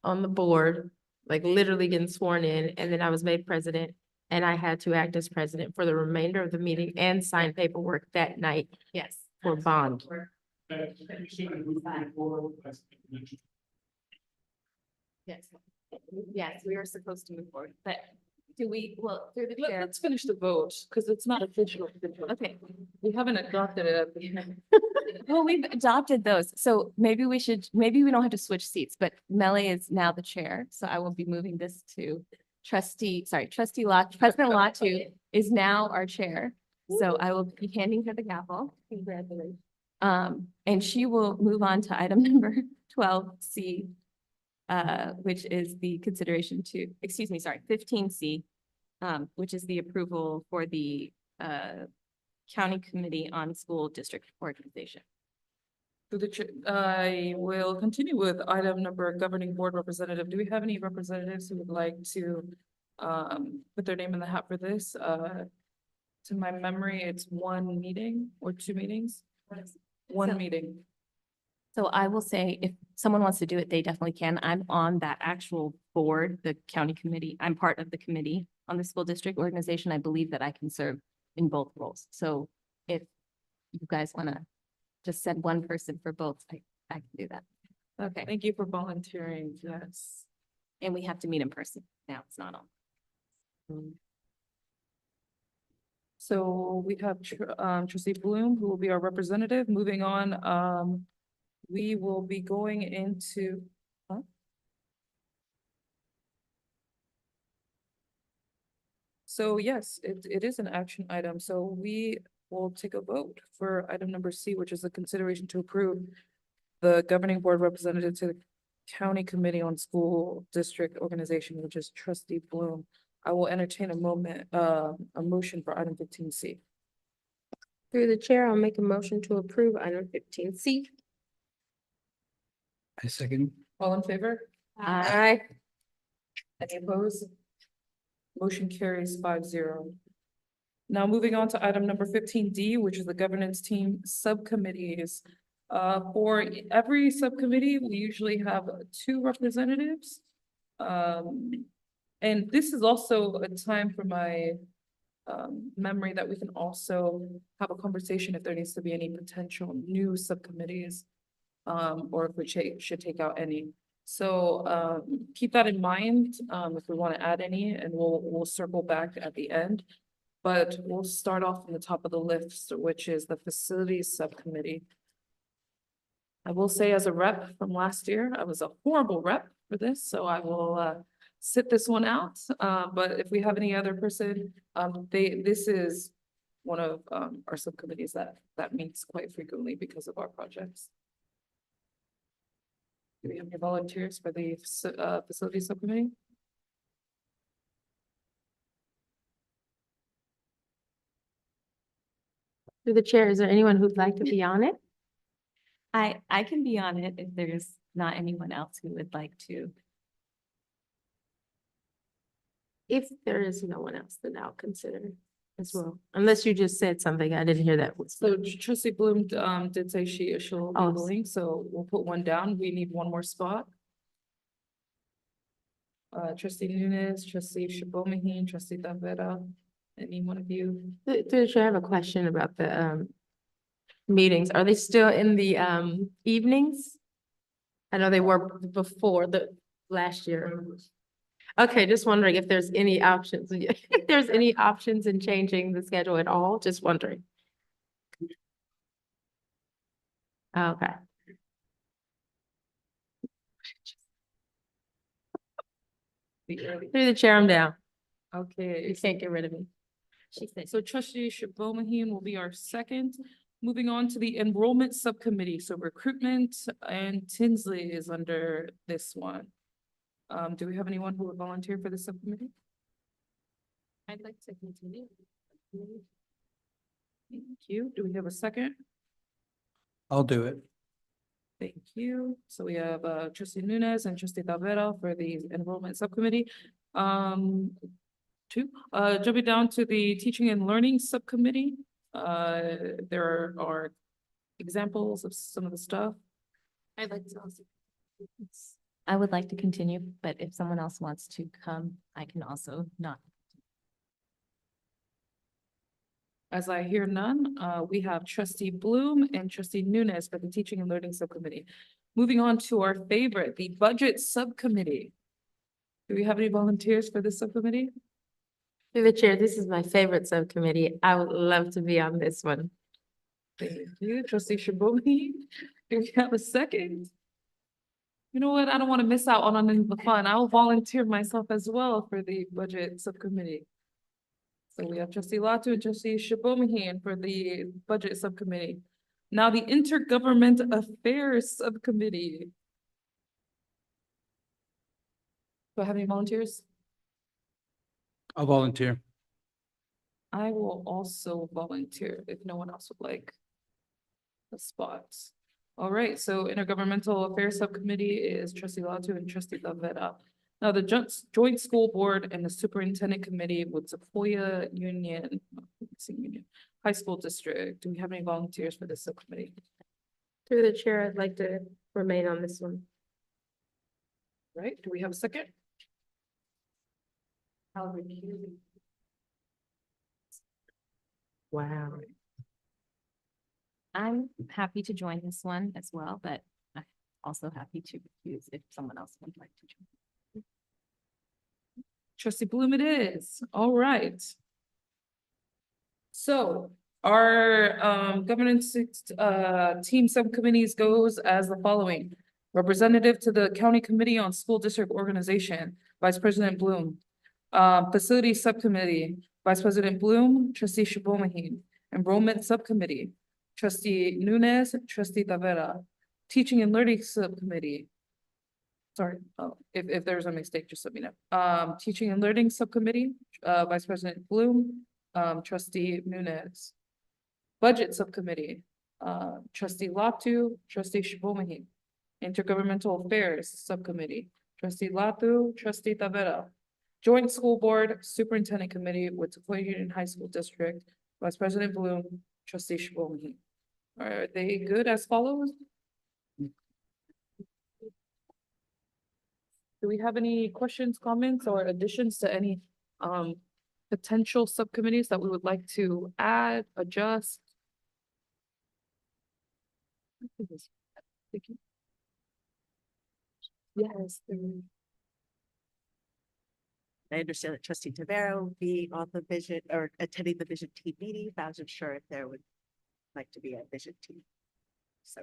on the board, like literally getting sworn in, and then I was made president. And I had to act as president for the remainder of the meeting and sign paperwork that night Yes. for bond. Yes. Yes, we were supposed to move forward, but Do we, well, through the chair, Let's finish the vote, because it's not official. okay. We haven't adopted it at the end. Well, we've adopted those, so maybe we should, maybe we don't have to switch seats, but Melly is now the chair, so I will be moving this to trustee Lot, President Latu is now our chair. So I will be handing her the gavel. Congratulations. And she will move on to item number 12C, which is the consideration to, 15C, which is the approval for the County Committee on School District Organization. I will continue with item number governing board representative. Do we have any representatives who would like to put their name in the hat for this? To my memory, it's one meeting or two meetings? One So- meeting. So I will say, if someone wants to do it, they definitely can. I'm on that actual board, the county committee. I'm part of the committee on the school district organization. I believe that I can serve in both roles. So if you guys want to just send one person for both, I can do that. Okay, Thank you for volunteering, yes. and we have to meet in person. Now it's not on. So we have trustee Bloom, who will be our representative. Moving on, we will be going into. Huh? So yes, it is an action item. So we will take a vote for item number C, which is a consideration to approve the governing board representative to the County Committee on School District Organization, which is trustee Bloom. I will entertain a motion for item 15C. Through the chair, I'll make a motion to approve item 15C. I second. All in favor? Aye. Any opposed? Motion carries 5-0. Now moving on to item number 15D, which is the governance team subcommittees. For every subcommittee, we usually have 2 representatives. And this is also a time for my memory that we can also have a conversation if there needs to be any potential new subcommittees. Or if we should take out any. So keep that in mind if we want to add any, and we'll circle back at the end. But we'll start off from the top of the list, which is the facilities subcommittee. I will say, as a rep from last year, I was a horrible rep for this, so I will sit this one out. But if we have any other person, this is one of our subcommittees that meets quite frequently because of our projects. Do we have any volunteers for the facility subcommittee? Through the chair, is there anyone who'd like to be on it? I can be on it if there's not anyone else who would like to. If there is no one else, then I'll consider as well. Unless you just said something, I didn't hear that. So trustee Bloom did say she'll be Oh. willing, so we'll put one down. We need one more spot. Trustee Nunes, trustee Shibomahin, trustee Tavera, any one of you? Through the chair, I have a question about the meetings. Are they still in the evenings? I know they were before the last year. Okay, just wondering if there's any options, if there's any options in changing the schedule at all, just wondering. Okay. Through the chair, I'm down. Okay. You can't get rid of me. She said, So trustee Shibomahin will be our second. Moving on to the enrollment subcommittee. So recruitment and Tinsley is under this one. Do we have anyone who would volunteer for the subcommittee? I'd like to continue. Thank you. Do we have a second? I'll do it. Thank you. So we have trustee Nunes and trustee Tavera for the enrollment subcommittee. Jumping down to the teaching and learning subcommittee. There are examples of some of the stuff. I'd like to also. I would like to continue, but if someone else wants to come, I can also not. As I hear none, we have trustee Bloom and trustee Nunes for the teaching and learning subcommittee. Moving on to our favorite, the budget subcommittee. Do we have any volunteers for this subcommittee? Through the chair, this is my favorite subcommittee. I would love to be on this one. Thank you, trustee Shaboni. Do we have a second? You know what? I don't want to miss out on any of the fun. I will volunteer myself as well for the budget subcommittee. So we have trustee Latu and trustee Shaboni for the budget subcommittee. Now the intergovernment affairs subcommittee. Do I have any volunteers? I'll volunteer. I will also volunteer if no one else would like the spots. All right, so intergovernmental affairs subcommittee is trustee Latu and trustee Lavera. Now the joint school board and the superintendent committee with Sequoia Union, High School District. Do we have any volunteers for this subcommittee? Through the chair, I'd like to remain on this one. Right, do we have a second? Wow. I'm happy to join this one as well, but I'm also happy to recuse if someone else would like to join. Trustee Bloom it is. All right. So our governance team subcommittees goes as the following. Representative to the County Committee on School District Organization, Vice President Bloom. Facilities Subcommittee, Vice President Bloom, Trustee Shabomaheen. Enrollment Subcommittee, Trustee Nunes, Trustee Tavera. Teaching and Learning Subcommittee. Sorry, if there's a mistake, just let me know. Teaching and Learning Subcommittee, Vice President Bloom, Trustee Nunes. Budget Subcommittee, Trustee Latu, Trustee Shabomaheen. Intergovernmental Affairs Subcommittee, Trustee Latu, Trustee Tavera. Joint School Board Superintendent Committee with Sequoia Union High School District, Vice President Bloom, Trustee Shabomaheen. Are they good as follows? Do we have any questions, comments, or additions to any potential subcommittees that we would like to add, adjust? Thank you. Yes. I understand that trustee Tavera will be on the vision or attending the vision team meeting. I wasn't sure if there would like to be a vision team. So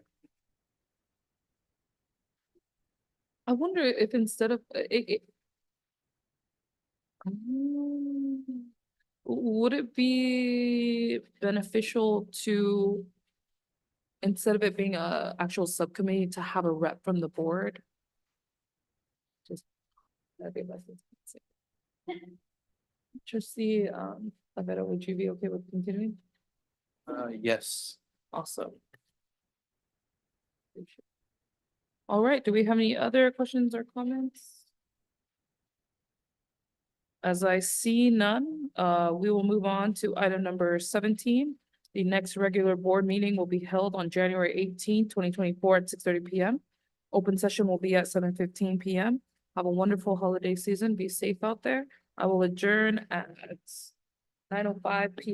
I wonder if instead of would it be beneficial to, instead of it being a actual subcommittee, to have a rep from the board? Just that'd be my suggestion. Trustee Lavera, would you be okay with continuing? Yes. Awesome. All right, do we have any other questions or comments? As I see none, we will move on to item number 17. The next regular board meeting will be held on January 18, 2024 at 6:30 p.m. Open session will be at 7:15 p.m. Have a wonderful holiday season. Be safe out there. I will adjourn at 9:05 p.m.